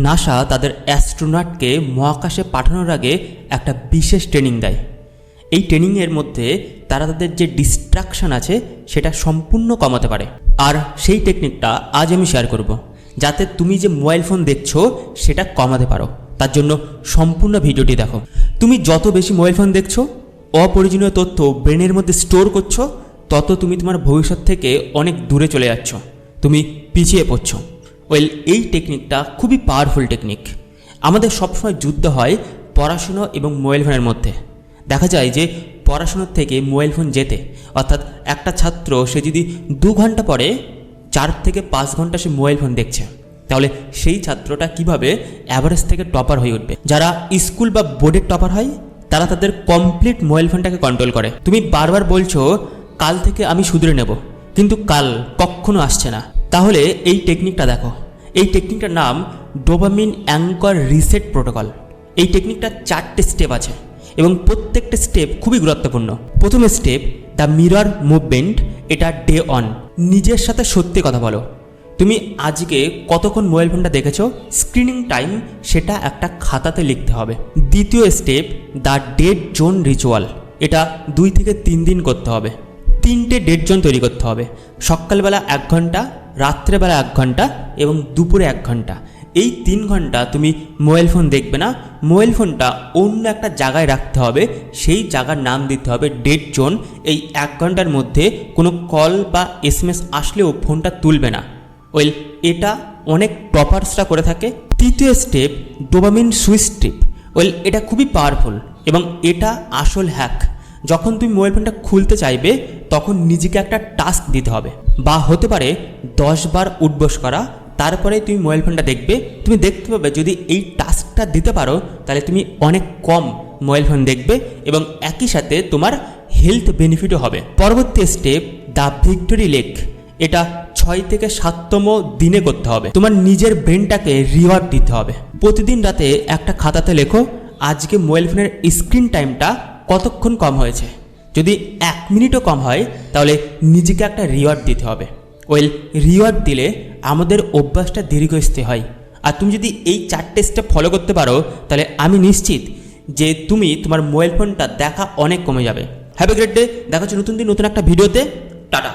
NASA তাদের অ্যাস্ট্রোনটকে মহাকাশে পাঠানোর আগে একটা বিশেষ ট্রেনিং দেয়। এই ট্রেনিংয়ের মধ্যে তারা তাদের যে ডিস্ট্রাকশন আছে সেটা সম্পূর্ণ কমাতে পারে। আর সেই টেকনিকটা আজ আমি শেয়ার করব, যাতে তুমি যে মোবাইল ফোন দেখছো সেটা কমাতে পারো। তার জন্য সম্পূর্ণ ভিডিওটি দেখো। তুমি যত বেশি মোবাইল ফোন দেখছো, অপ্রয়োজনীয় তথ্য ব্রেনের মধ্যে স্টোর করছো, তত তুমি তোমার ভবিষ্যৎ থেকে অনেক দূরে চলে যাচ্ছ, তুমি পিছিয়ে পড়ছো। এই টেকনিকটা খুবই পাওয়ারফুল টেকনিক। আমাদের সবসময় যুদ্ধ হয় পড়াশুনো এবং মোবাইল ফোনের মধ্যে। দেখা যায় যে পড়াশোনার থেকে মোবাইল ফোন জেতে, অর্থাৎ একটা ছাত্র সে যদি 2 ঘন্টা পরে 4 থেকে 5 ঘন্টা সে মোবাইল ফোন দেখছে, তাহলে সেই ছাত্রটা কিভাবে অ্যাভারেজ থেকে টপার হয়ে উঠবে। যারা স্কুল বা বোর্ডের টপার হয় তারা তাদের কমপ্লিট মোবাইল ফোনটাকে কন্ট্রোল করে। তুমি বারবার বলছো কাল থেকে আমি শুধরে নেব, কিন্তু কাল কখনো আসছে না। তাহলে এই টেকনিকটা দেখো। এই টেকনিকটার নাম ডোপামিন অ্যাঙ্কর রিসেট প্রোটোকল। এই টেকনিকটা 4টে স্টেপ আছে এবং প্রত্যেকটা স্টেপ খুবই গুরুত্বপূর্ণ। প্রথম স্টেপ দ্য মিরর মুভমেন্ট। এটা ডে অন। নিজের সাথে সত্যি কথা বলো। তুমি আজকে কতক্ষণ মোবাইল ফোনটা দেখেছো, স্ক্রিনিং টাইম, সেটা একটা খাতাতে লিখতে হবে। দ্বিতীয় step the dead zone ritual. এটা 2 থেকে 3 দিন করতে হবে। 3টে ডেড জোন তৈরি করতে হবে। সকালবেলা 1 ঘন্টা, রাত্রেবেলা 1 ঘন্টা এবং দুপুরে 1 ঘন্টা। এই 3 ঘন্টা তুমি মোবাইল ফোন দেখবে না। মোবাইল ফোনটা অন্য একটা জায়গায় রাখতে হবে। সেই জায়গার নাম দিতে হবে ডেড জোন। এই 1 ঘন্টার মধ্যে কোনো কল বা SMS আসলেও ফোনটা তুলবে না। এটা অনেক টপার্সরা করে থাকে। তৃতীয় স্টেপ ডোপামিন সুইচ ট্রিপ। এটা খুবই পাওয়ারফুল এবং এটা আসল হ্যাক। যখন তুমি মোবাইল ফোনটা খুলতে চাইবে তখন নিজেকে একটা টাস্ক দিতে হবে, বা হতে পারে 10 বার উঠবোস করা, তারপরে তুমি মোবাইল ফোনটা দেখবে। তুমি দেখতে পাবে যদি এই টাস্কটা দিতে পারো তাহলে তুমি অনেক কম মোবাইল ফোন দেখবে এবং একই সাথে তোমার হেলথ বেনিফিটও হবে। পরবর্তী স্টেপ দ্য ভিক্টোরি লেক। এটা 6 থেকে 7তম দিনে করতে হবে। তোমার নিজের ব্রেনটাকে রিওয়ার্ড দিতে হবে। প্রতিদিন রাতে একটা খাতাতে লেখো আজকে মোবাইল ফোনের স্ক্রিন টাইমটা কতক্ষণ কম হয়েছে। যদি 1 মিনিটও কম হয় তাহলে নিজেকে একটা রিওয়ার্ড দিতে হবে। রিওয়ার্ড দিলে আমাদের অভ্যাসটা দীর্ঘস্থায়ী হয়। আর তুমি যদি এই 4টে স্টেপ ফলো করতে পারো তাহলে আমি নিশ্চিত যে তুমি তোমার মোবাইল ফোনটা দেখা অনেক কমে যাবে। Have a great day. দেখা হচ্ছে নতুন দিন নতুন একটা ভিডিওতে। টাটা।